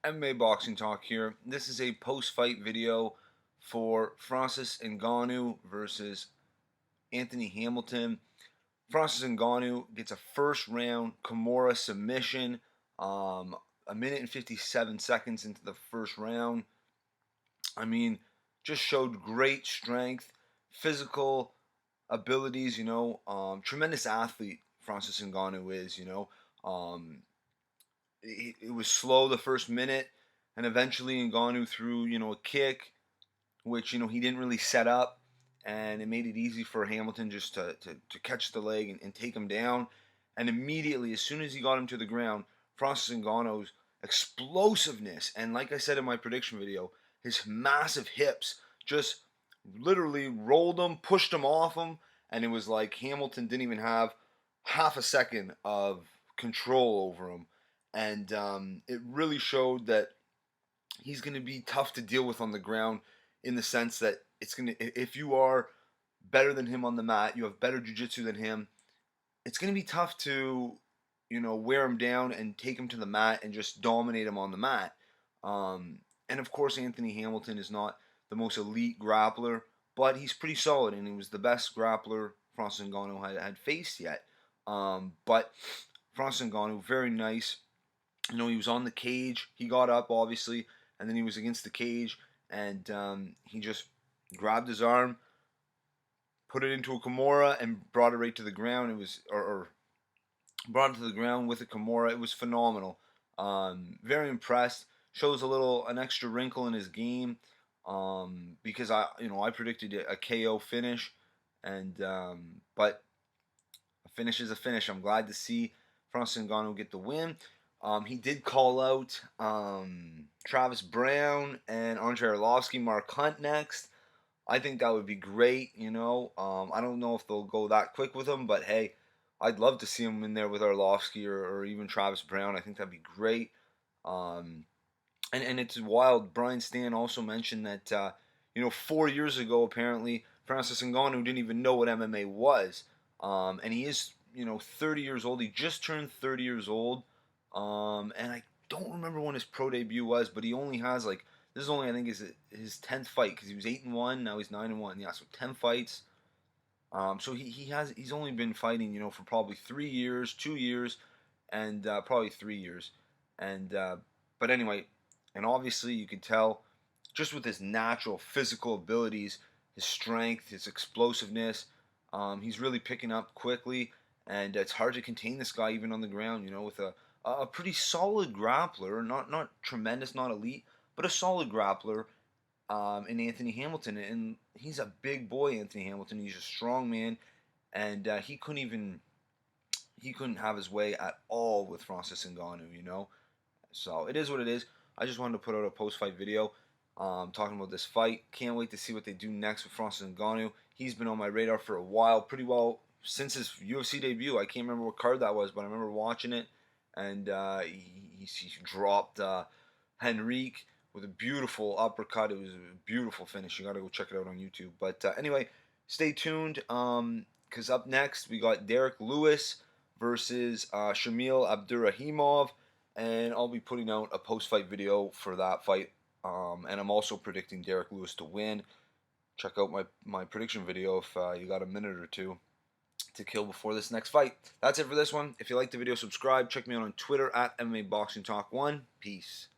MMA Boxing Talk here. This is a post-fight video for Francis Ngannou versus Anthony Hamilton. Francis Ngannou gets a first-round Kimura submission, a minute and 57 seconds into the first round. I mean, just showed great strength, physical abilities. Tremendous athlete Francis Ngannou is. It was slow the first minute, and eventually Ngannou threw a kick, which he didn't really set up, and it made it easy for Hamilton just to catch the leg and take him down. And immediately, as soon as he got him to the ground, Francis Ngannou's explosiveness and, like I said in my prediction video, his massive hips just literally rolled him, pushed him off him, and it was like Hamilton didn't even have half a second of control over him. And it really showed that he's going to be tough to deal with on the ground, in the sense that if you are better than him on the mat, you have better jiu-jitsu than him, it's going to be tough to wear him down and take him to the mat and just dominate him on the mat. And of course, Anthony Hamilton is not the most elite grappler, but he's pretty solid, and he was the best grappler Francis Ngannou had faced yet. But Francis Ngannou, very nice. He was on the cage. He got up, obviously, and then he was against the cage, and he just grabbed his arm, put it into a Kimura, and brought it right to the ground. It was, or brought it to the ground with a Kimura. It was phenomenal. Very impressed. Shows an extra wrinkle in his game, because I predicted a KO finish, and but a finish is a finish. I'm glad to see Francis Ngannou get the win. He did call out Travis Brown and Andre Arlovsky, Mark Hunt next. I think that would be great. I don't know if they'll go that quick with him, but hey, I'd love to see him in there with Arlovsky or even Travis Brown. I think that'd be great. And it's wild. Brian Stan also mentioned that 4 years ago, apparently Francis Ngannou didn't even know what MMA was, and he is 30 years old. He just turned 30 years old. And I don't remember when his pro debut was, but he only has this is only, I think, his 10th fight, because he was 8-1, now he's 9-1. Yeah, so 10 fights. So he's only been fighting for probably 3 years, 2 years, and probably 3 years, and but anyway, and obviously you could tell just with his natural physical abilities, his strength, his explosiveness, he's really picking up quickly, and it's hard to contain this guy even on the ground. With a pretty solid grappler, not tremendous, not elite, but a solid grappler, in Anthony Hamilton. And he's a big boy, Anthony Hamilton. He's a strong man, and he couldn't have his way at all with Francis Ngannou. So it is what it is. I just wanted to put out a post-fight video talking about this fight. Can't wait to see what they do next with Francis Ngannou. He's been on my radar for a while, pretty well since his UFC debut. I can't remember what card that was, but I remember watching it, and he dropped Henrique with a beautiful uppercut. It was a beautiful finish. You got to go check it out on YouTube. But anyway, stay tuned, because up next we got Derek Lewis versus Shamil Abdurrahimov, and I'll be putting out a post-fight video for that fight. And I'm also predicting Derek Lewis to win. Check out my prediction video if you got a minute or two to kill before this next fight. That's it for this one. If you liked the video, subscribe. Check me out on Twitter at MMA Boxing Talk 1. Peace.